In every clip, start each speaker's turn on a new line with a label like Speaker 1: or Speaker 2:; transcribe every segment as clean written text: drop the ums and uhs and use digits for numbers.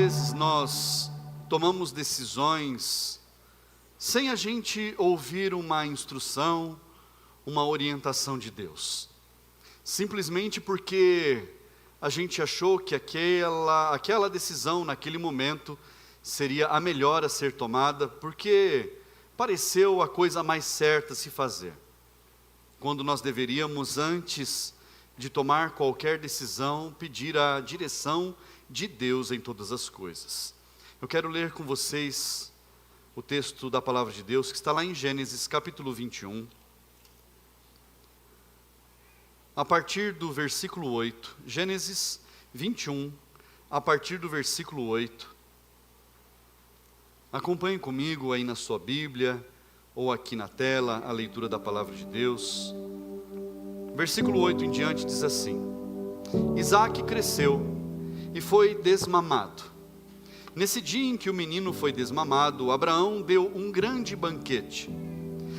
Speaker 1: vezes nós tomamos decisões sem a gente ouvir uma instrução, uma orientação de Deus. Simplesmente porque a gente achou que aquela decisão naquele momento seria a melhor a ser tomada, porque pareceu a coisa mais certa a se fazer. Quando nós deveríamos, antes de tomar qualquer decisão, pedir a direção de Deus em todas as coisas. Eu quero ler com vocês o texto da palavra de Deus, que está lá em Gênesis capítulo 21, a partir do versículo 8, Gênesis 21, a partir do versículo 8, acompanhe comigo aí na sua Bíblia, ou aqui na tela, a leitura da palavra de Deus. Versículo 8 em diante diz assim: Isaque cresceu e foi desmamado. Nesse dia em que o menino foi desmamado, Abraão deu um grande banquete.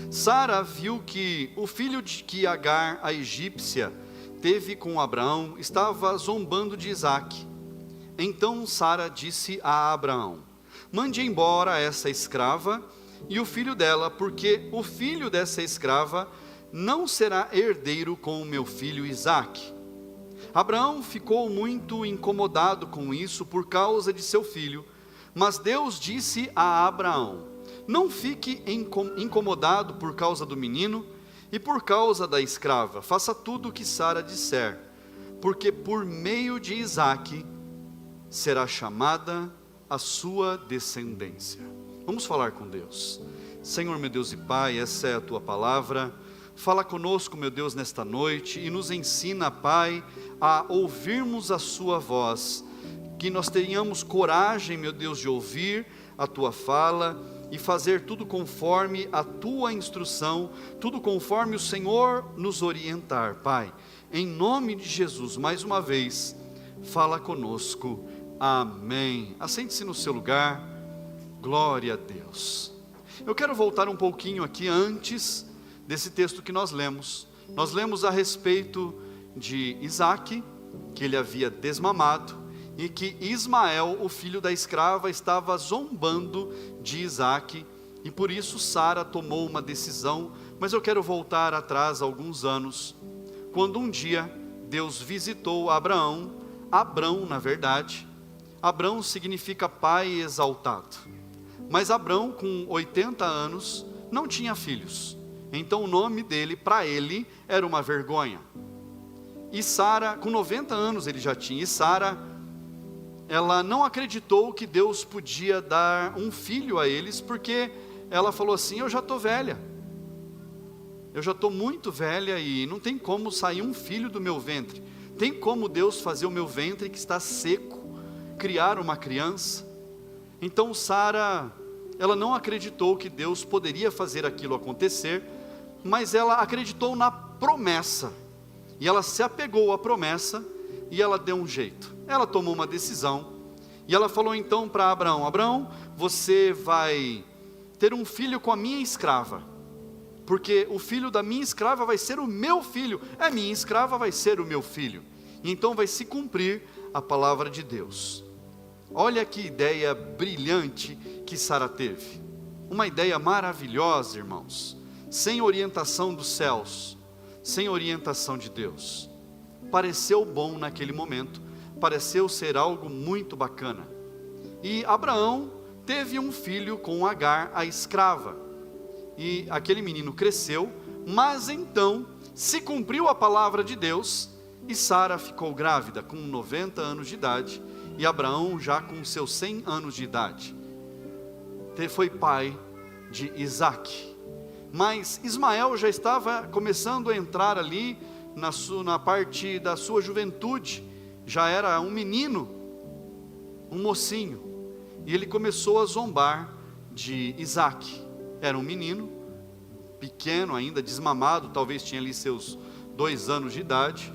Speaker 1: Sara viu que o filho que Agar, a egípcia, teve com Abraão, estava zombando de Isaque. Então Sara disse a Abraão: mande embora essa escrava e o filho dela, porque o filho dessa escrava não será herdeiro com o meu filho Isaque. Abraão ficou muito incomodado com isso por causa de seu filho, mas Deus disse a Abraão: não fique incomodado por causa do menino e por causa da escrava, faça tudo o que Sara disser, porque por meio de Isaque será chamada a sua descendência. Vamos falar com Deus. Senhor, meu Deus e Pai, essa é a tua palavra. Fala conosco, meu Deus, nesta noite e nos ensina, Pai, a ouvirmos a sua voz, que nós tenhamos coragem, meu Deus, de ouvir a tua fala e fazer tudo conforme a tua instrução, tudo conforme o Senhor nos orientar, Pai. Em nome de Jesus, mais uma vez, fala conosco. Amém. Assente-se no seu lugar. Glória a Deus. Eu quero voltar um pouquinho aqui antes desse texto que nós lemos. Nós lemos a respeito de Isaque, que ele havia desmamado, e que Ismael, o filho da escrava, estava zombando de Isaque, e por isso Sara tomou uma decisão. Mas eu quero voltar atrás alguns anos, quando um dia Deus visitou Abraão. Abrão, na verdade, Abrão significa pai exaltado, mas Abrão, com 80 anos, não tinha filhos. Então o nome dele, para ele, era uma vergonha. E Sara, com 90 anos ele já tinha, e Sara, ela não acreditou que Deus podia dar um filho a eles, porque ela falou assim: eu já estou velha, eu já estou muito velha e não tem como sair um filho do meu ventre. Tem como Deus fazer o meu ventre que está seco, criar uma criança? Então Sara, ela não acreditou que Deus poderia fazer aquilo acontecer, mas ela acreditou na promessa, e ela se apegou à promessa, e ela deu um jeito. Ela tomou uma decisão, e ela falou então para Abraão: Abraão, você vai ter um filho com a minha escrava, porque o filho da minha escrava vai ser o meu filho, a minha escrava vai ser o meu filho, e então vai se cumprir a palavra de Deus. Olha que ideia brilhante que Sara teve, uma ideia maravilhosa, irmãos, sem orientação dos céus, sem orientação de Deus. Pareceu bom naquele momento, pareceu ser algo muito bacana. E Abraão teve um filho com Agar, a escrava, e aquele menino cresceu, mas então se cumpriu a palavra de Deus, e Sara ficou grávida com 90 anos de idade, e Abraão já com seus 100 anos de idade. Foi pai de Isaque. Mas Ismael já estava começando a entrar ali na parte da sua juventude, já era um menino, um mocinho, e ele começou a zombar de Isaque. Era um menino, pequeno ainda, desmamado, talvez tinha ali seus 2 anos de idade,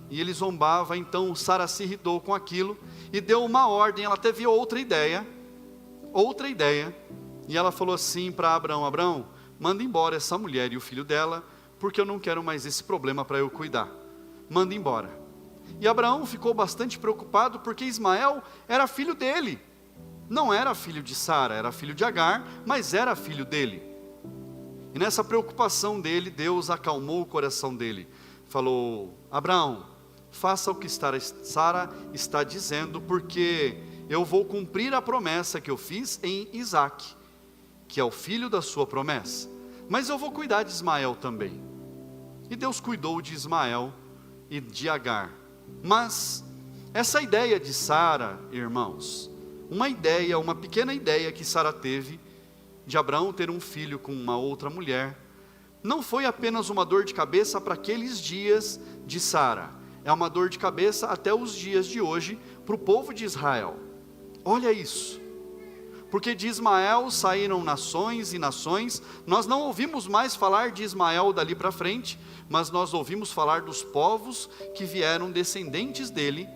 Speaker 1: e ele zombava. Então Sara se irritou com aquilo, e deu uma ordem. Ela teve outra ideia, e ela falou assim para Abraão: Abraão, manda embora essa mulher e o filho dela, porque eu não quero mais esse problema para eu cuidar. Manda embora. E Abraão ficou bastante preocupado porque Ismael era filho dele. Não era filho de Sara, era filho de Agar, mas era filho dele. E nessa preocupação dele, Deus acalmou o coração dele. Falou: Abraão, faça o que Sara está dizendo, porque eu vou cumprir a promessa que eu fiz em Isaque, que é o filho da sua promessa. Mas eu vou cuidar de Ismael também. E Deus cuidou de Ismael e de Agar. Mas essa ideia de Sara, irmãos, uma pequena ideia que Sara teve de Abraão ter um filho com uma outra mulher, não foi apenas uma dor de cabeça para aqueles dias de Sara, é uma dor de cabeça até os dias de hoje para o povo de Israel. Olha isso, porque de Ismael saíram nações e nações. Nós não ouvimos mais falar de Ismael dali para frente, mas nós ouvimos falar dos povos que vieram descendentes dele,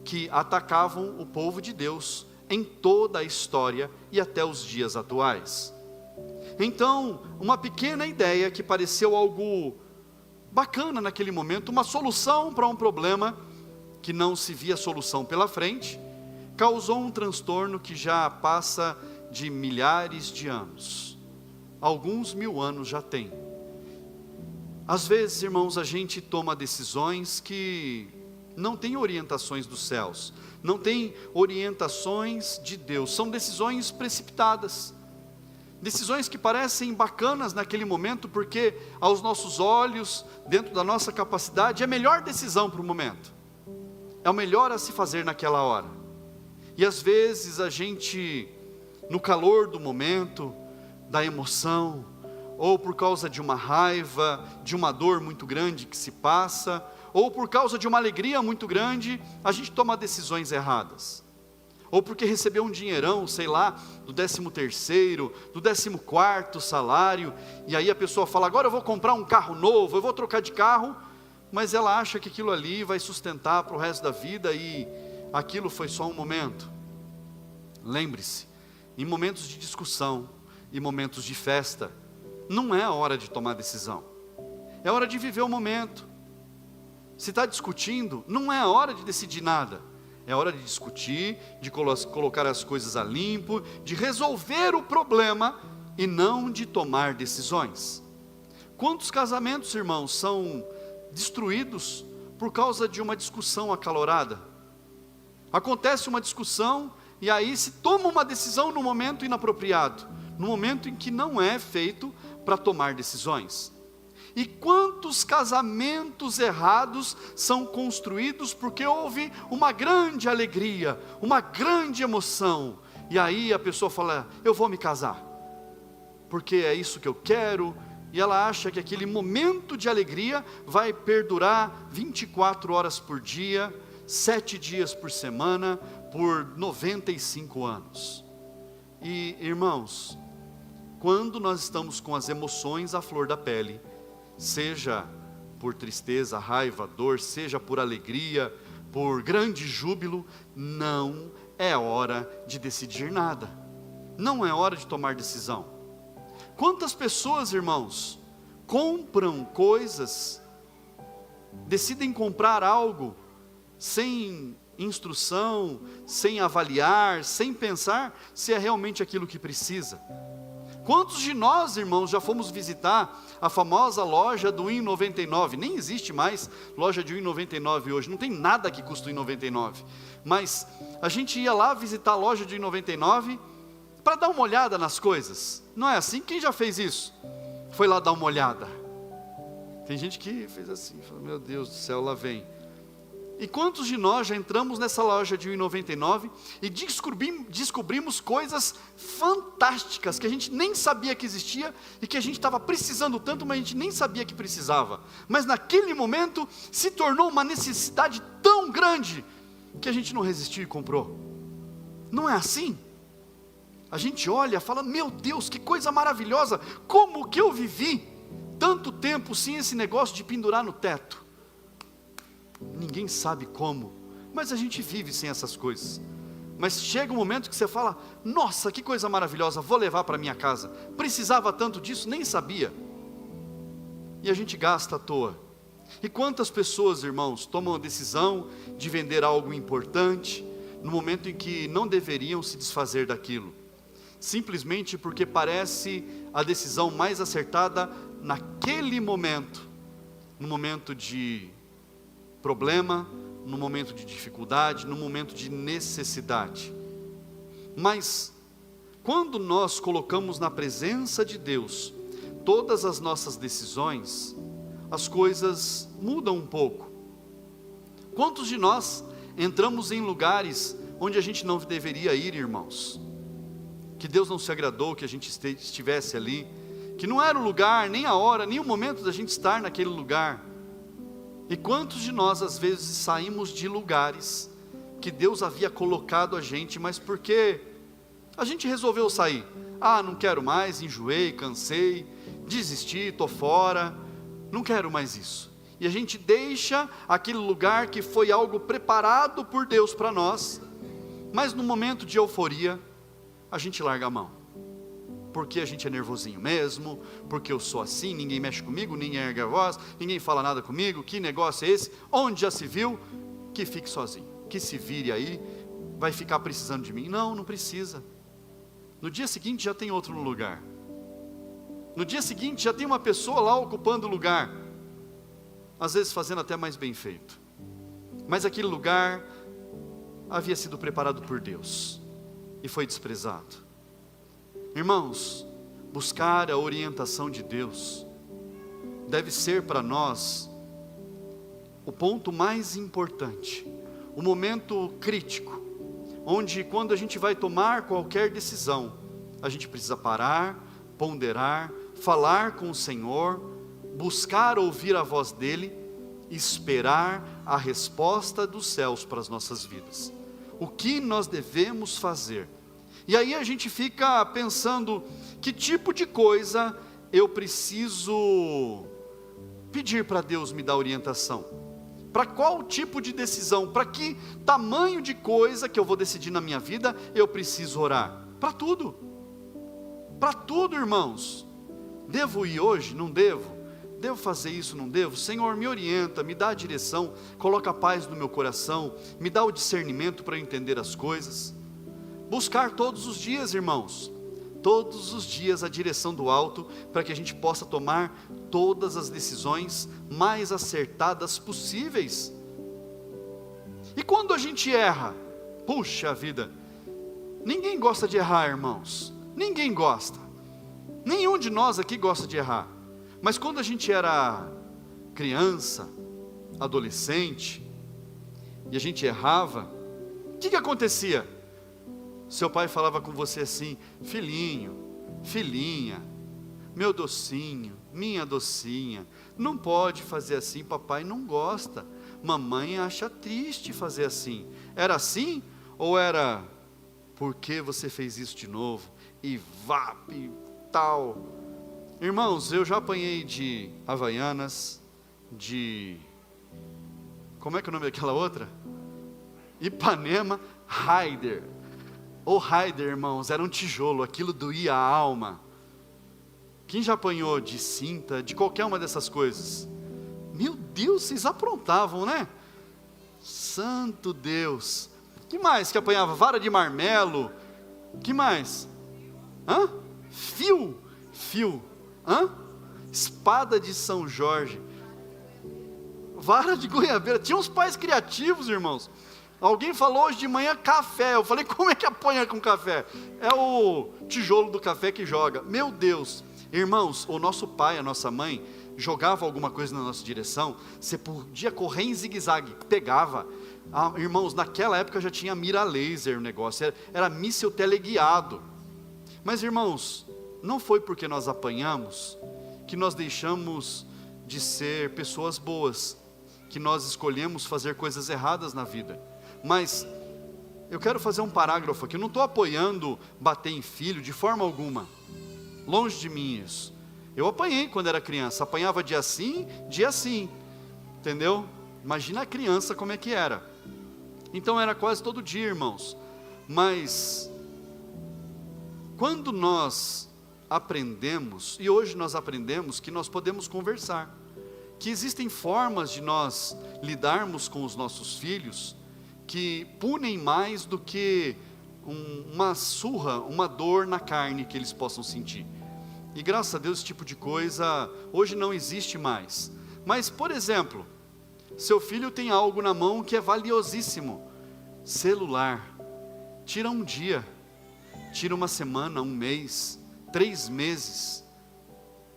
Speaker 1: que atacavam o povo de Deus em toda a história e até os dias atuais. Então, uma pequena ideia que pareceu algo bacana naquele momento, uma solução para um problema que não se via solução pela frente, causou um transtorno que já passa de milhares de anos. Alguns 1000 anos já tem. Às vezes, irmãos, a gente toma decisões que não tem orientações dos céus, não tem orientações de Deus, são decisões precipitadas, decisões que parecem bacanas naquele momento, porque aos nossos olhos, dentro da nossa capacidade, é a melhor decisão para o momento, é o melhor a se fazer naquela hora. E às vezes a gente, no calor do momento, da emoção, ou por causa de uma raiva, de uma dor muito grande que se passa, ou por causa de uma alegria muito grande, a gente toma decisões erradas. Ou porque recebeu um dinheirão, sei lá, do 13º, do 14º salário, e aí a pessoa fala: agora eu vou comprar um carro novo, eu vou trocar de carro, mas ela acha que aquilo ali vai sustentar para o resto da vida, e aquilo foi só um momento. Lembre-se, em momentos de discussão e momentos de festa, não é a hora de tomar decisão, é hora de viver o momento. Se está discutindo, não é a hora de decidir nada, é hora de discutir, de colocar as coisas a limpo, de resolver o problema e não de tomar decisões. Quantos casamentos, irmãos, são destruídos por causa de uma discussão acalorada? Acontece uma discussão e aí se toma uma decisão no momento inapropriado, no momento em que não é feito para tomar decisões. E quantos casamentos errados são construídos porque houve uma grande alegria, uma grande emoção, e aí a pessoa fala: eu vou me casar, porque é isso que eu quero, e ela acha que aquele momento de alegria vai perdurar 24 horas por dia, 7 dias por semana, por 95 anos. E irmãos, quando nós estamos com as emoções à flor da pele, seja por tristeza, raiva, dor, seja por alegria, por grande júbilo, não é hora de decidir nada, não é hora de tomar decisão. Quantas pessoas, irmãos, compram coisas, decidem comprar algo, sem instrução, sem avaliar, sem pensar se é realmente aquilo que precisa? Quantos de nós, irmãos, já fomos visitar a famosa loja do R$1,99? Nem existe mais loja de R$1,99 hoje, não tem nada que custa R$1,99. Mas a gente ia lá visitar a loja de R$1,99 para dar uma olhada nas coisas. Não é assim? Quem já fez isso? Foi lá dar uma olhada. Tem gente que fez assim, falou: meu Deus do céu, lá vem. E quantos de nós já entramos nessa loja de R$1,99 e descobrimos coisas fantásticas que a gente nem sabia que existia e que a gente estava precisando tanto, mas a gente nem sabia que precisava. Mas naquele momento se tornou uma necessidade tão grande que a gente não resistiu e comprou. Não é assim? A gente olha e fala: meu Deus, que coisa maravilhosa, como que eu vivi tanto tempo sem esse negócio de pendurar no teto? Ninguém sabe como, mas a gente vive sem essas coisas. Mas chega um momento que você fala: nossa, que coisa maravilhosa, vou levar para minha casa. Precisava tanto disso, nem sabia. E a gente gasta à toa. E quantas pessoas, irmãos, tomam a decisão de vender algo importante, no momento em que não deveriam se desfazer daquilo, simplesmente porque parece a decisão mais acertada naquele momento, no momento de problema, no momento de dificuldade, no momento de necessidade. Mas, quando nós colocamos na presença de Deus todas as nossas decisões, as coisas mudam um pouco. Quantos de nós entramos em lugares onde a gente não deveria ir, irmãos? Que Deus não se agradou que a gente estivesse ali, que não era o lugar, nem a hora, nem o momento da gente estar naquele lugar. E quantos de nós às vezes saímos de lugares que Deus havia colocado a gente, mas porque a gente resolveu sair? Ah, não quero mais, enjoei, cansei, desisti, estou fora, não quero mais isso. E a gente deixa aquele lugar que foi algo preparado por Deus para nós, mas no momento de euforia, a gente larga a mão, porque a gente é nervosinho mesmo, porque eu sou assim, ninguém mexe comigo, ninguém ergue a voz, ninguém fala nada comigo, que negócio é esse? Onde já se viu? Que fique sozinho, que se vire aí, vai ficar precisando de mim? Não, não precisa. No dia seguinte já tem outro no lugar, no dia seguinte já tem uma pessoa lá ocupando o lugar, às vezes fazendo até mais bem feito, mas aquele lugar havia sido preparado por Deus, e foi desprezado. Irmãos, buscar a orientação de Deus deve ser para nós o ponto mais importante, o momento crítico, onde quando a gente vai tomar qualquer decisão, a gente precisa parar, ponderar, falar com o Senhor, buscar ouvir a voz dEle, esperar a resposta dos céus para as nossas vidas. O que nós devemos fazer? E aí a gente fica pensando, que tipo de coisa eu preciso pedir para Deus me dar orientação? Para qual tipo de decisão? Para que tamanho de coisa que eu vou decidir na minha vida, eu preciso orar? Para tudo. Para tudo, irmãos. Devo ir hoje? Não devo? Devo fazer isso? Não devo? Senhor, me orienta, me dá a direção, coloca a paz no meu coração, me dá o discernimento para entender as coisas. Buscar todos os dias, irmãos, todos os dias a direção do alto, para que a gente possa tomar todas as decisões mais acertadas possíveis. E quando a gente erra, puxa vida, ninguém gosta de errar, irmãos, ninguém gosta, nenhum de nós aqui gosta de errar. Mas quando a gente era criança, adolescente, e a gente errava, o que acontecia? Seu pai falava com você assim: filhinho, filhinha, meu docinho, minha docinha, não pode fazer assim, papai não gosta, mamãe acha triste fazer assim. Era assim? Ou era, por que você fez isso de novo? E vá, e tal. Irmãos, eu já apanhei de Havaianas, como é que é o nome daquela outra? Ipanema, Raider. O Raider, irmãos, era um tijolo, aquilo doía a alma. Quem já apanhou de cinta, de qualquer uma dessas coisas? Meu Deus, vocês aprontavam, né? Santo Deus. Que mais que apanhava? Vara de marmelo. Que mais? Fio. Espada de São Jorge, vara de goiabeira. Tinha uns pais criativos, irmãos. Alguém falou hoje de manhã café. Eu falei, como é que apanha com café? É o tijolo do café que joga. Meu Deus, irmãos, o nosso pai, a nossa mãe jogava alguma coisa na nossa direção, você podia correr em zigue-zague, pegava. Irmãos, naquela época já tinha mira laser o negócio, era míssil teleguiado. Mas, irmãos, não foi porque nós apanhamos que nós deixamos de ser pessoas boas, que nós escolhemos fazer coisas erradas na vida. Mas eu quero fazer um parágrafo aqui, eu não estou apoiando bater em filho de forma alguma, longe de mim isso. Eu apanhei quando era criança, apanhava dia sim, entendeu? Imagina a criança como é que era. Então era quase todo dia, irmãos. Mas quando nós aprendemos, e hoje nós aprendemos que nós podemos conversar, que existem formas de nós lidarmos com os nossos filhos que punem mais do que uma surra, uma dor na carne que eles possam sentir. E graças a Deus esse tipo de coisa hoje não existe mais. Mas, por exemplo, seu filho tem algo na mão que é valiosíssimo: celular. Tira um dia, tira uma semana, um mês, 3 meses.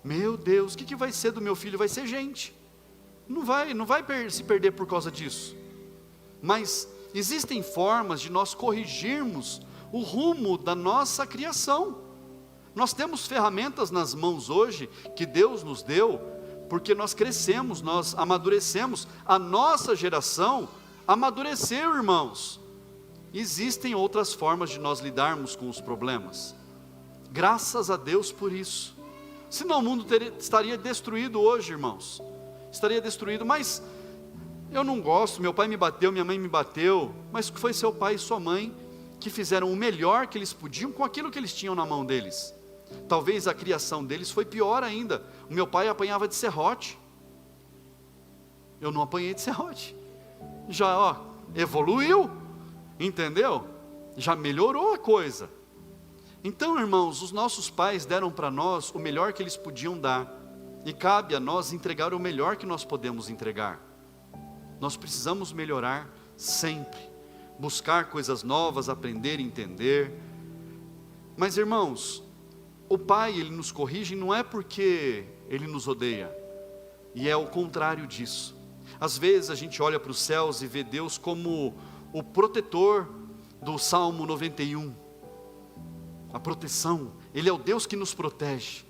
Speaker 1: Meu Deus, o que vai ser do meu filho? Vai ser gente. Não vai se perder por causa disso. Mas existem formas de nós corrigirmos o rumo da nossa criação. Nós temos ferramentas nas mãos hoje que Deus nos deu, porque nós crescemos, nós amadurecemos. A nossa geração amadureceu, irmãos. Existem outras formas de nós lidarmos com os problemas. Graças a Deus por isso. Senão o mundo estaria destruído hoje, irmãos. Estaria destruído. Mas eu não gosto, meu pai me bateu, minha mãe me bateu. Mas foi seu pai e sua mãe que fizeram o melhor que eles podiam com aquilo que eles tinham na mão deles. Talvez a criação deles foi pior ainda. O meu pai apanhava de serrote. Eu não apanhei de serrote. Já evoluiu, entendeu? Já melhorou a coisa. Então, irmãos, os nossos pais deram para nós o melhor que eles podiam dar, e cabe a nós entregar o melhor que nós podemos entregar. Nós precisamos melhorar sempre, buscar coisas novas, aprender, entender. Mas, irmãos, o pai, ele nos corrige não é porque ele nos odeia, e é o contrário disso. Às vezes a gente olha para os céus e vê Deus como o protetor do Salmo 91, a proteção. Ele é o Deus que nos protege.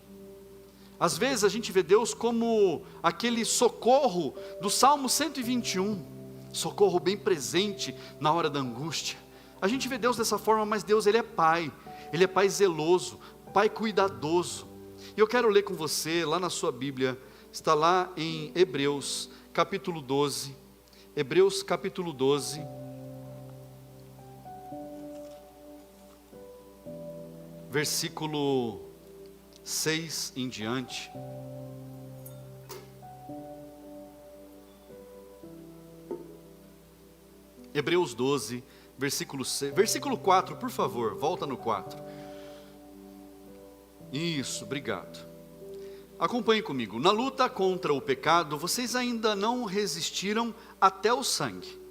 Speaker 1: Às vezes a gente vê Deus como aquele socorro do Salmo 121, socorro bem presente na hora da angústia. A gente vê Deus dessa forma, mas Deus, ele é pai zeloso, pai cuidadoso. E eu quero ler com você, lá na sua Bíblia, está lá em Hebreus capítulo 12, Hebreus capítulo 12, versículo 6 em diante. Hebreus 12, versículo 6, versículo 4, por favor, volta no 4. Isso, obrigado. Acompanhe comigo. Na luta contra o pecado, vocês ainda não resistiram até o sangue.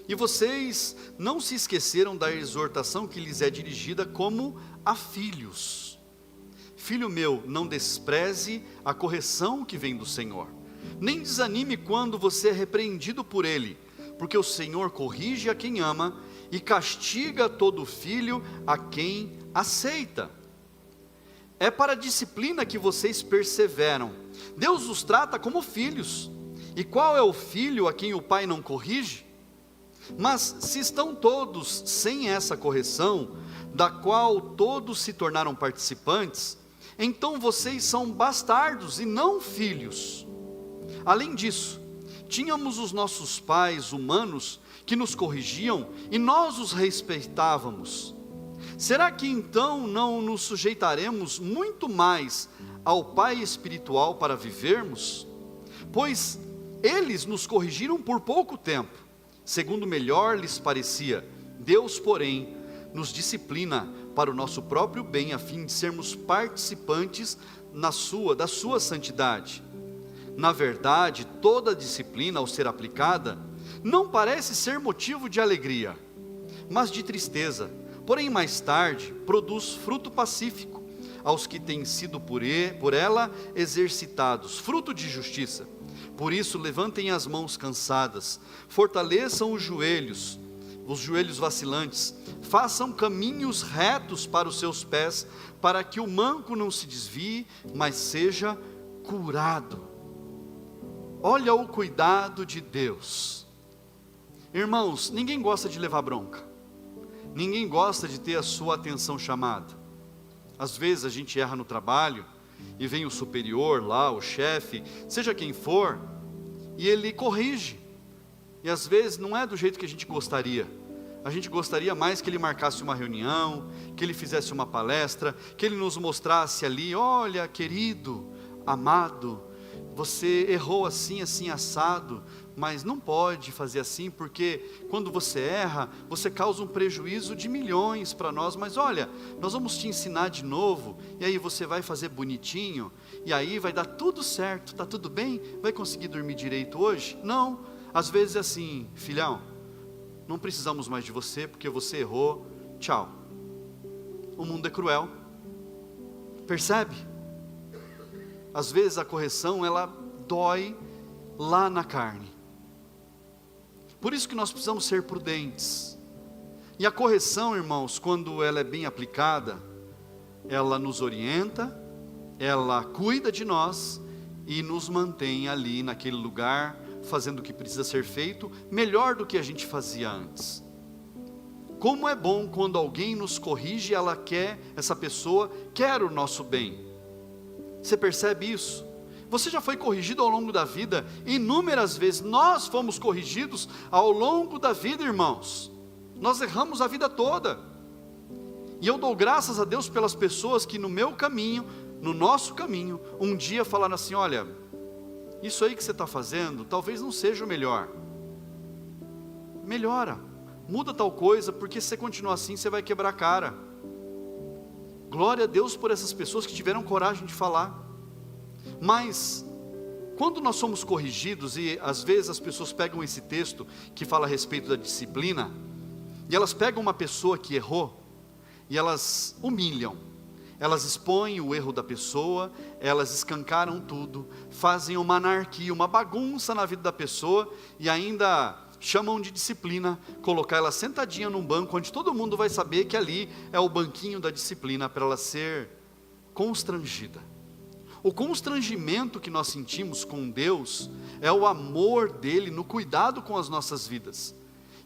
Speaker 1: E vocês não se esqueceram da exortação que lhes é dirigida como a filhos. Filho meu, não despreze a correção que vem do Senhor. Nem desanime quando você é repreendido por Ele, porque o Senhor corrige a quem ama e castiga todo filho a quem aceita. É para a disciplina que vocês perseveram. Deus os trata como filhos. E qual é o filho a quem o pai não corrige? Mas se estão todos sem essa correção, da qual todos se tornaram participantes, então vocês são bastardos e não filhos. Além disso, tínhamos os nossos pais humanos que nos corrigiam e nós os respeitávamos. Será que então não nos sujeitaremos muito mais ao Pai espiritual para vivermos? Pois eles nos corrigiram por pouco tempo, segundo melhor lhes parecia. Deus, porém, nos disciplina para o nosso próprio bem, a fim de sermos participantes da sua santidade. Na verdade, toda disciplina, ao ser aplicada, não parece ser motivo de alegria, mas de tristeza. Porém, mais tarde, produz fruto pacífico aos que têm sido por ela exercitados, fruto de justiça. Por isso, levantem as mãos cansadas, fortaleçam os joelhos vacilantes, façam caminhos retos para os seus pés, para que o manco não se desvie, mas seja curado. Olha o cuidado de Deus. Irmãos, ninguém gosta de levar bronca. Ninguém gosta de ter a sua atenção chamada. Às vezes a gente erra no trabalho, e vem o superior lá, o chefe, seja quem for, e ele corrige. E às vezes não é do jeito que a gente gostaria. A gente gostaria mais que ele marcasse uma reunião, que ele fizesse uma palestra, que ele nos mostrasse ali: olha, querido, amado, você errou assim, assim, assado, mas não pode fazer assim, porque quando você erra, você causa um prejuízo de milhões para nós, mas olha, nós vamos te ensinar de novo, e aí você vai fazer bonitinho, e aí vai dar tudo certo, está tudo bem? Vai conseguir dormir direito hoje? Não, às vezes é assim, filhão, não precisamos mais de você, porque você errou, tchau. O mundo é cruel, percebe? Às vezes a correção, ela dói lá na carne. Por isso que nós precisamos ser prudentes. E a correção, irmãos, quando ela é bem aplicada, ela nos orienta, ela cuida de nós e nos mantém ali naquele lugar, fazendo o que precisa ser feito, melhor do que a gente fazia antes. Como é bom quando alguém nos corrige, essa pessoa quer o nosso bem. Você percebe isso? Você já foi corrigido ao longo da vida, inúmeras vezes, nós fomos corrigidos ao longo da vida, irmãos, nós erramos a vida toda, e eu dou graças a Deus pelas pessoas que no meu caminho, no nosso caminho, um dia falaram assim, olha, isso aí que você está fazendo, talvez não seja o melhor, melhora, muda tal coisa, porque se você continuar assim, você vai quebrar a cara. Glória a Deus por essas pessoas que tiveram coragem de falar. Mas, quando nós somos corrigidos, e às vezes as pessoas pegam esse texto, que fala a respeito da disciplina, e elas pegam uma pessoa que errou, e elas humilham, elas expõem o erro da pessoa, elas escancaram tudo, fazem uma anarquia, uma bagunça na vida da pessoa, e ainda chamam de disciplina, colocar ela sentadinha num banco, onde todo mundo vai saber que ali é o banquinho da disciplina, para ela ser constrangida. O constrangimento que nós sentimos com Deus, é o amor dele no cuidado com as nossas vidas.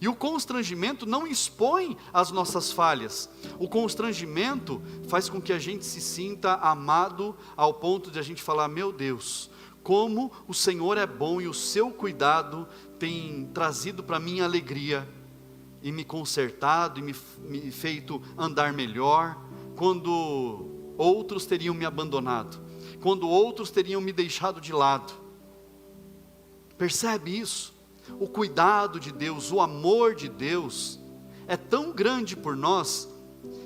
Speaker 1: E o constrangimento não expõe as nossas falhas, o constrangimento faz com que a gente se sinta amado, ao ponto de a gente falar, meu Deus, como o Senhor é bom, e o seu cuidado tem trazido para mim alegria, e me consertado, e me feito andar melhor, quando outros teriam me abandonado, quando outros teriam me deixado de lado. Percebe isso? O cuidado de Deus, o amor de Deus, é tão grande por nós,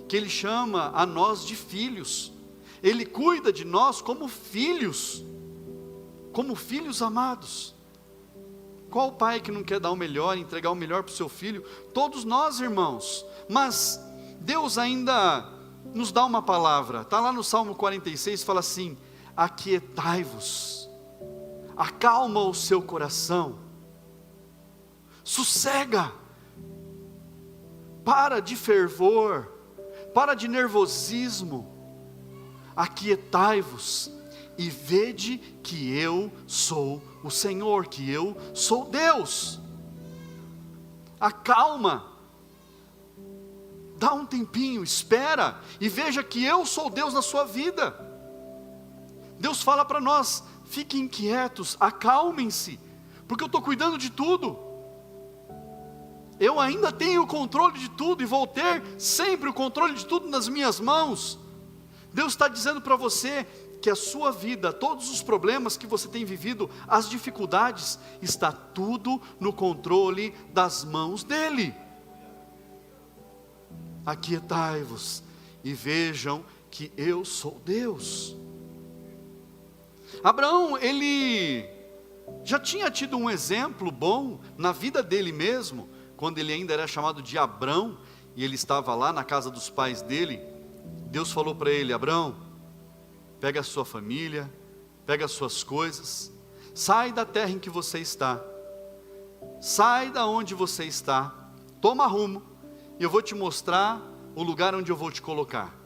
Speaker 1: que Ele chama a nós de filhos, Ele cuida de nós como filhos amados. Qual pai que não quer dar o melhor, entregar o melhor para o seu filho? Todos nós, irmãos, mas Deus ainda nos dá uma palavra, está lá no Salmo 46, fala assim, aquietai-vos, acalma o seu coração, sossega, para de fervor, para de nervosismo, aquietai-vos, e vede que eu sou o Senhor, que eu sou Deus. Acalma, dá um tempinho, espera, e veja que eu sou Deus na sua vida. Deus fala para nós, fiquem quietos, acalmem-se, porque eu estou cuidando de tudo, eu ainda tenho o controle de tudo, e vou ter sempre o controle de tudo nas minhas mãos. Deus está dizendo para você, que a sua vida, todos os problemas que você tem vivido, as dificuldades, está tudo no controle das mãos dEle. Aquietai-vos, e vejam que eu sou Deus. Abraão, ele já tinha tido um exemplo bom na vida dele mesmo, quando ele ainda era chamado de Abrão, e ele estava lá na casa dos pais dele. Deus falou para ele, Abrão, pega a sua família, pega as suas coisas, sai da terra em que você está, sai da onde você está, toma rumo, e eu vou te mostrar o lugar onde eu vou te colocar.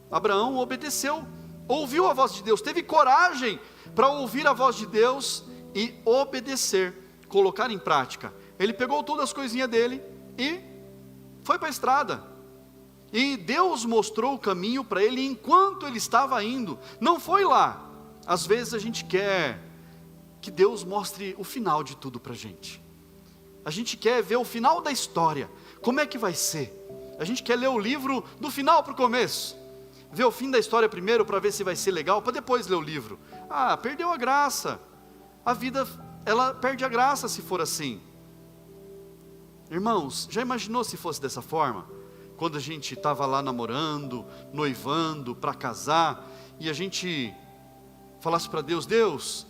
Speaker 1: Abraão obedeceu, ouviu a voz de Deus, teve coragem para ouvir a voz de Deus e obedecer, colocar em prática. Ele pegou todas as coisinhas dele e foi para a estrada. E Deus mostrou o caminho para ele enquanto ele estava indo, não foi lá. Às vezes a gente quer que Deus mostre o final de tudo para a gente gente quer ver o final da história, como é que vai ser, a gente quer ler o livro do final para o começo. ver o fim da história primeiro para ver se vai ser legal, para depois ler o livro. Ah, perdeu a graça. A vida, ela perde a graça se for assim. Irmãos, já imaginou se fosse dessa forma? Quando a gente estava lá namorando, noivando, para casar, e a gente falasse para Deus, Deus,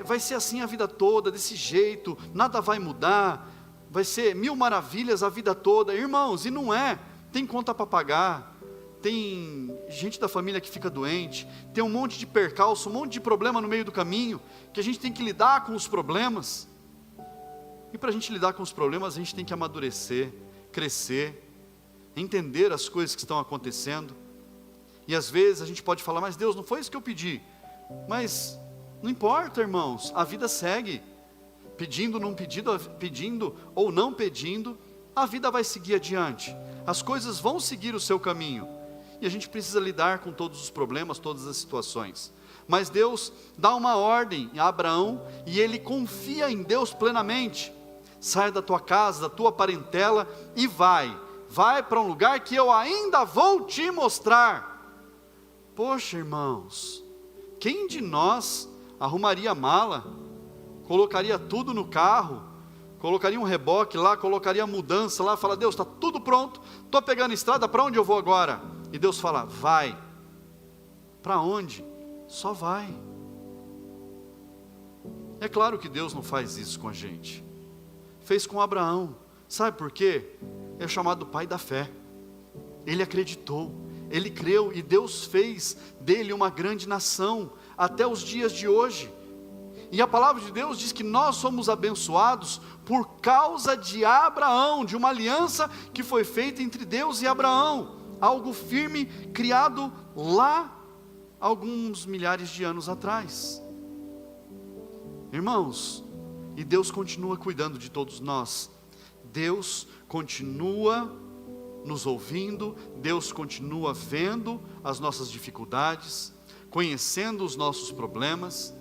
Speaker 1: vai ser assim a vida toda, desse jeito, nada vai mudar, vai ser mil maravilhas a vida toda. Irmãos, e não é, tem conta para pagar, tem gente da família que fica doente, tem um monte de percalço, um monte de problema no meio do caminho, que a gente tem que lidar com os problemas. E para a gente lidar com os problemas, a gente tem que amadurecer, crescer, entender as coisas que estão acontecendo. E às vezes a gente pode falar, mas Deus, não foi isso que eu pedi. Mas não importa, irmãos, a vida segue. Pedindo ou não pedindo, a vida vai seguir adiante. As coisas vão seguir o seu caminho. E a gente precisa lidar com todos os problemas, todas as situações. Mas Deus dá uma ordem a Abraão e ele confia em Deus plenamente. Sai da tua casa, da tua parentela e vai para um lugar que eu ainda vou te mostrar. Poxa, irmãos, quem de nós arrumaria a mala, colocaria tudo no carro, colocaria um reboque lá, colocaria a mudança lá, fala, Deus, está tudo pronto, estou pegando a estrada, para onde eu vou agora? E Deus fala, vai. Para onde? Só vai. É claro que Deus não faz isso com a gente. Fez com Abraão. Sabe por quê? É chamado pai da fé. Ele acreditou, ele creu e Deus fez dele uma grande nação até os dias de hoje. E a palavra de Deus diz que nós somos abençoados por causa de Abraão, de uma aliança que foi feita entre Deus e Abraão, algo firme, criado lá alguns milhares de anos atrás. Irmãos, e Deus continua cuidando de todos nós. Deus continua nos ouvindo, Deus continua vendo as nossas dificuldades, conhecendo os nossos problemas,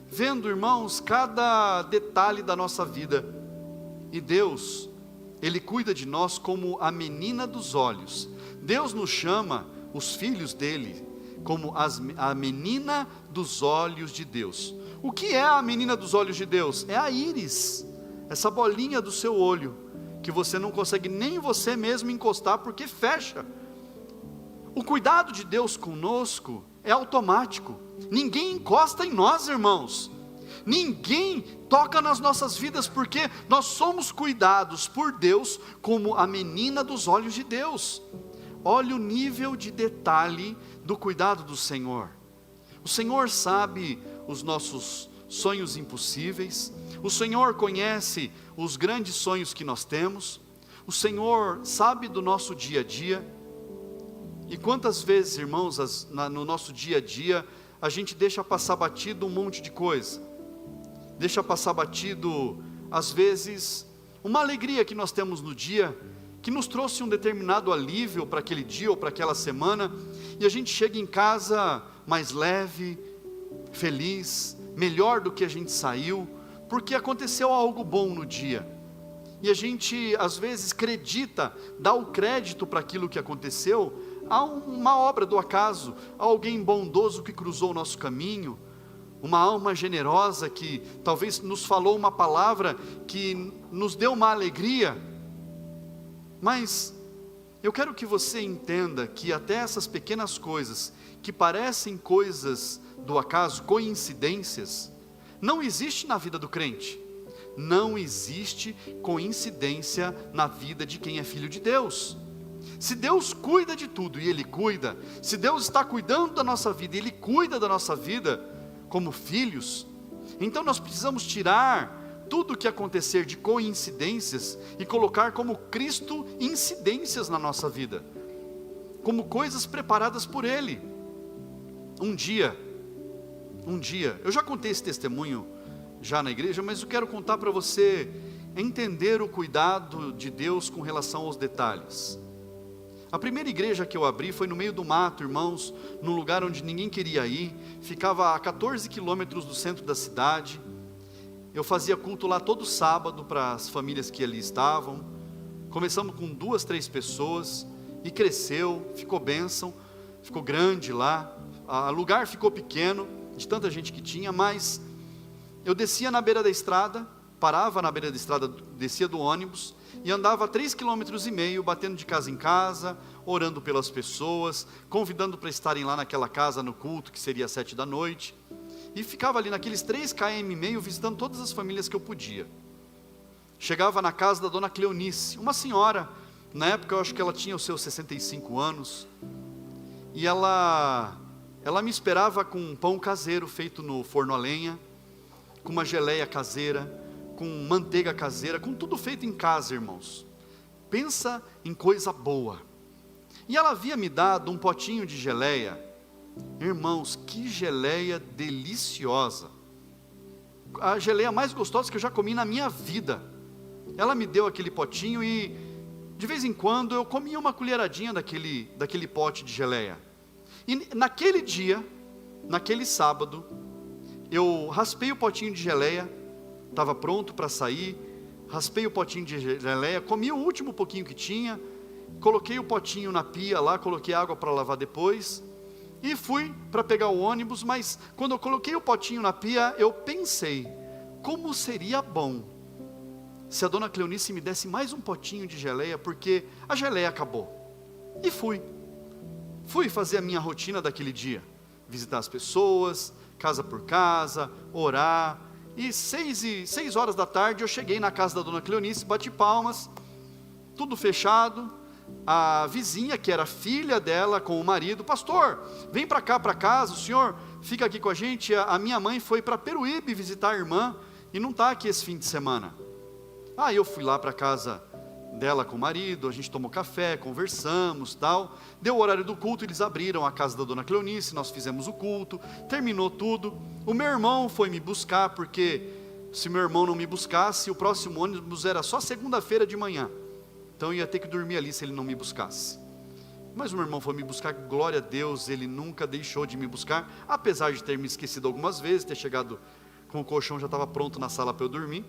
Speaker 1: vendo, irmãos, cada detalhe da nossa vida. E Deus, Ele cuida de nós como a menina dos olhos. Deus nos chama, os filhos dele, como a menina dos olhos de Deus. O que é a menina dos olhos de Deus? É a íris, essa bolinha do seu olho, que você não consegue nem você mesmo encostar, porque fecha. O cuidado de Deus conosco é automático. Ninguém encosta em nós, irmãos. Ninguém toca nas nossas vidas, porque nós somos cuidados por Deus como a menina dos olhos de Deus. Olha o nível de detalhe do cuidado do Senhor. O Senhor sabe os nossos sonhos impossíveis. O Senhor conhece os grandes sonhos que nós temos. O Senhor sabe do nosso dia a dia. E quantas vezes, irmãos, no nosso dia a dia, a gente deixa passar batido um monte de coisa. Deixa passar batido, às vezes, uma alegria que nós temos no dia, que nos trouxe um determinado alívio para aquele dia ou para aquela semana, e a gente chega em casa mais leve, feliz, melhor do que a gente saiu, porque aconteceu algo bom no dia. E a gente, às vezes, acredita, dá o crédito para aquilo que aconteceu a uma obra do acaso, a alguém bondoso que cruzou o nosso caminho, uma alma generosa que talvez nos falou uma palavra que nos deu uma alegria. Mas eu quero que você entenda que até essas pequenas coisas, que parecem coisas do acaso, coincidências, não existe na vida do crente. Não existe coincidência na vida de quem é filho de Deus. Se Deus cuida de tudo, e Ele cuida, se Deus está cuidando da nossa vida, e Ele cuida da nossa vida como filhos, então nós precisamos tirar tudo o que acontecer de coincidências e colocar como Cristo incidências na nossa vida, como coisas preparadas por Ele. Um dia, eu já contei esse testemunho já na igreja, mas eu quero contar para você entender o cuidado de Deus com relação aos detalhes. A primeira igreja que eu abri foi no meio do mato, irmãos, num lugar onde ninguém queria ir, ficava a 14 quilômetros do centro da cidade. Eu fazia culto lá todo sábado para as famílias que ali estavam. Começamos com 2, 3 pessoas e cresceu, ficou bênção. ficou grande lá, o lugar ficou pequeno, de tanta gente que tinha, mas eu descia na beira da estrada, parava na beira da estrada, descia do ônibus, e andava 3,5 km, batendo de casa em casa, orando pelas pessoas, convidando para estarem lá naquela casa no culto, que seria às 7 da noite, e ficava ali naqueles 3,5 km, visitando todas as famílias que eu podia. Chegava na casa da dona Cleonice, uma senhora, na época eu acho que ela tinha os seus 65 anos, e ela me esperava com um pão caseiro, feito no forno a lenha, com uma geleia caseira, com manteiga caseira, com tudo feito em casa, irmãos. Pensa em coisa boa. E ela havia me dado um potinho de geleia. Irmãos, que geleia deliciosa. A geleia mais gostosa que eu já comi na minha vida. Ela me deu aquele potinho e, de vez em quando, eu comia uma colheradinha daquele pote de geleia. E naquele dia, naquele sábado, eu raspei o potinho de geleia, estava pronto para sair, raspei o potinho de geleia, comi o último pouquinho que tinha, coloquei o potinho na pia lá, coloquei água para lavar depois, e fui para pegar o ônibus, mas quando eu coloquei o potinho na pia, eu pensei, como seria bom, se a dona Cleonice me desse mais um potinho de geleia, porque a geleia acabou. E fui fazer a minha rotina daquele dia, visitar as pessoas, casa por casa, orar, e 6 horas da tarde eu cheguei na casa da dona Cleonice, bati palmas, tudo fechado, a vizinha, que era filha dela, com o marido, pastor, vem para cá para casa, o senhor fica aqui com a gente, a minha mãe foi para Peruíbe visitar a irmã, e não está aqui esse fim de semana. Eu fui lá para casa dela com o marido, a gente tomou café, conversamos, tal, deu o horário do culto, eles abriram a casa da dona Cleonice, nós fizemos o culto, terminou tudo, o meu irmão foi me buscar, porque se meu irmão não me buscasse, o próximo ônibus era só segunda-feira de manhã, então eu ia ter que dormir ali se ele não me buscasse, mas o meu irmão foi me buscar, glória a Deus, ele nunca deixou de me buscar, apesar de ter me esquecido algumas vezes, ter chegado com o colchão, já estava pronto na sala para eu dormir,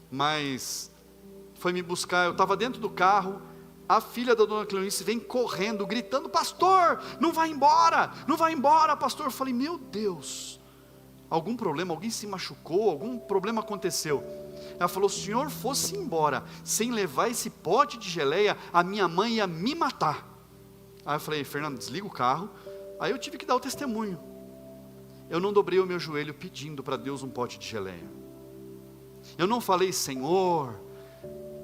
Speaker 1: mas foi me buscar, eu estava dentro do carro, a filha da dona Cleonice vem correndo, gritando, pastor, não vai embora, pastor. Eu falei, meu Deus, algum problema, alguém se machucou, algum problema aconteceu? Ela falou, se o senhor fosse embora, sem levar esse pote de geleia, a minha mãe ia me matar. Aí eu falei, Fernando, desliga o carro. Aí eu tive que dar o testemunho. Eu não dobrei o meu joelho pedindo para Deus um pote de geleia. Eu não falei, Senhor,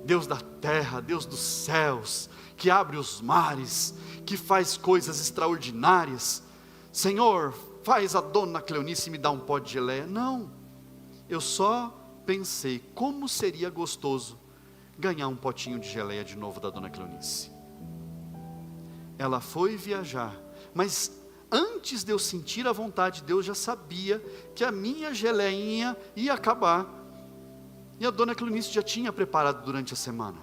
Speaker 1: Deus da terra, Deus dos céus, que abre os mares, que faz coisas extraordinárias, Senhor, faz a dona Cleonice me dar um pote de geleia. Não, eu só pensei, como seria gostoso ganhar um potinho de geleia de novo da dona Cleonice. Ela foi viajar, mas antes de eu sentir a vontade, Deus já sabia que a minha geleinha ia acabar, e a dona Cleonice já tinha preparado durante a semana.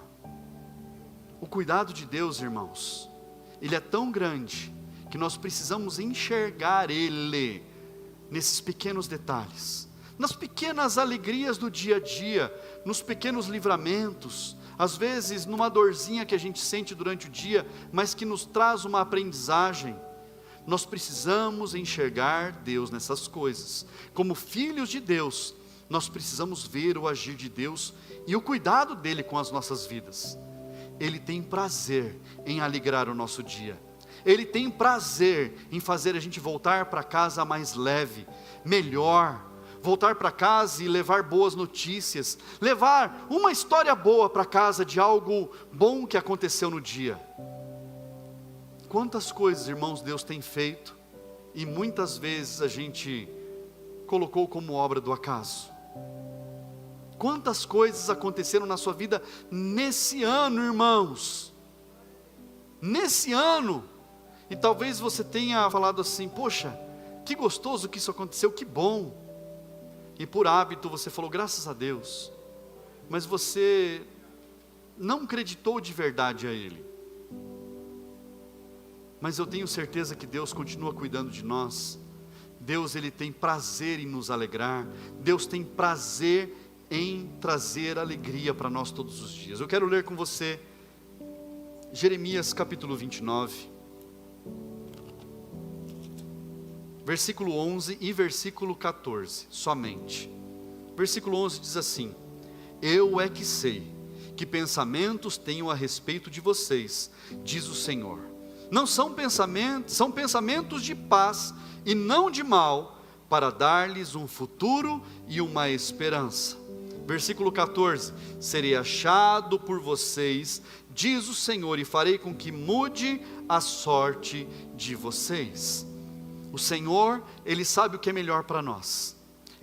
Speaker 1: O cuidado de Deus, irmãos, Ele é tão grande, que nós precisamos enxergar Ele, nesses pequenos detalhes, nas pequenas alegrias do dia a dia, nos pequenos livramentos, às vezes numa dorzinha que a gente sente durante o dia, mas que nos traz uma aprendizagem. Nós precisamos enxergar Deus nessas coisas, como filhos de Deus, nós precisamos ver o agir de Deus e o cuidado dEle com as nossas vidas. Ele tem prazer em alegrar o nosso dia. Ele tem prazer em fazer a gente voltar para casa mais leve, melhor. Voltar para casa e levar boas notícias. Levar uma história boa para casa de algo bom que aconteceu no dia. Quantas coisas, irmãos, Deus tem feito e muitas vezes a gente colocou como obra do acaso. Quantas coisas aconteceram na sua vida nesse ano, irmãos, nesse ano, e talvez você tenha falado assim, poxa, que gostoso que isso aconteceu, que bom, e por hábito você falou, graças a Deus, mas você não acreditou de verdade a Ele. Mas eu tenho certeza que Deus continua cuidando de nós. Deus, Ele tem prazer em nos alegrar. Deus tem prazer em trazer alegria para nós todos os dias. Eu quero ler com você Jeremias capítulo 29. versículo 11 e versículo 14, somente. Versículo 11 diz assim: eu é que sei que pensamentos tenho a respeito de vocês, diz o Senhor. Não são pensamentos, são pensamentos de paz e não de mal, para dar-lhes um futuro e uma esperança. Versículo 14: serei achado por vocês, diz o Senhor, e farei com que mude a sorte de vocês. O Senhor, Ele sabe o que é melhor para nós.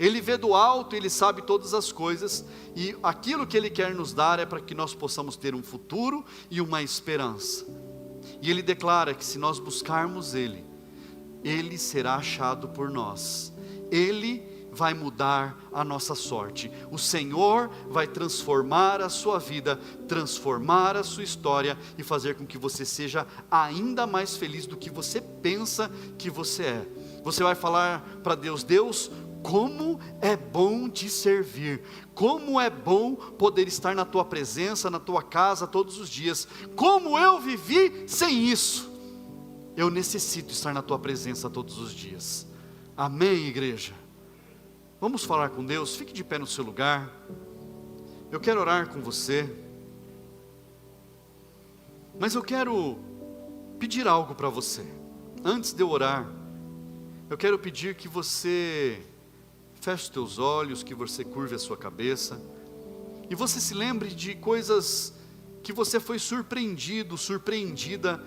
Speaker 1: Ele vê do alto, Ele sabe todas as coisas, e aquilo que Ele quer nos dar é para que nós possamos ter um futuro e uma esperança. E Ele declara que se nós buscarmos Ele, Ele será achado por nós. Ele vai mudar a nossa sorte. O Senhor vai transformar a sua vida, transformar a sua história e fazer com que você seja ainda mais feliz do que você pensa que você é. Você vai falar para Deus: Deus, como é bom te servir, como é bom poder estar na tua presença, na tua casa todos os dias, como eu vivi sem isso, eu necessito estar na tua presença todos os dias. Amém, igreja? Vamos falar com Deus. Fique de pé no seu lugar. Eu quero orar com você, mas eu quero pedir algo para você. Antes de eu orar, eu quero pedir que você feche os teus olhos, que você curve a sua cabeça, e você se lembre de coisas que você foi surpreendido, surpreendida,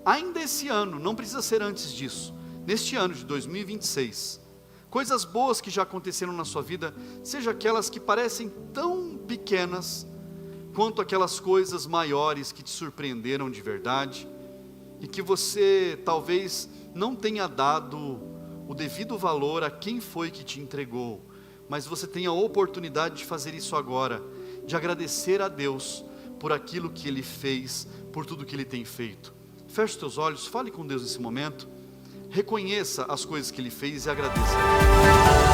Speaker 1: ainda esse ano, não precisa ser antes disso, neste ano de 2026, coisas boas que já aconteceram na sua vida, seja aquelas que parecem tão pequenas, quanto aquelas coisas maiores que te surpreenderam de verdade, e que você talvez não tenha dado o devido valor a quem foi que te entregou, mas você tem a oportunidade de fazer isso agora, de agradecer a Deus por aquilo que Ele fez, por tudo que Ele tem feito. Feche os teus olhos, fale com Deus nesse momento, reconheça as coisas que Ele fez e agradeça.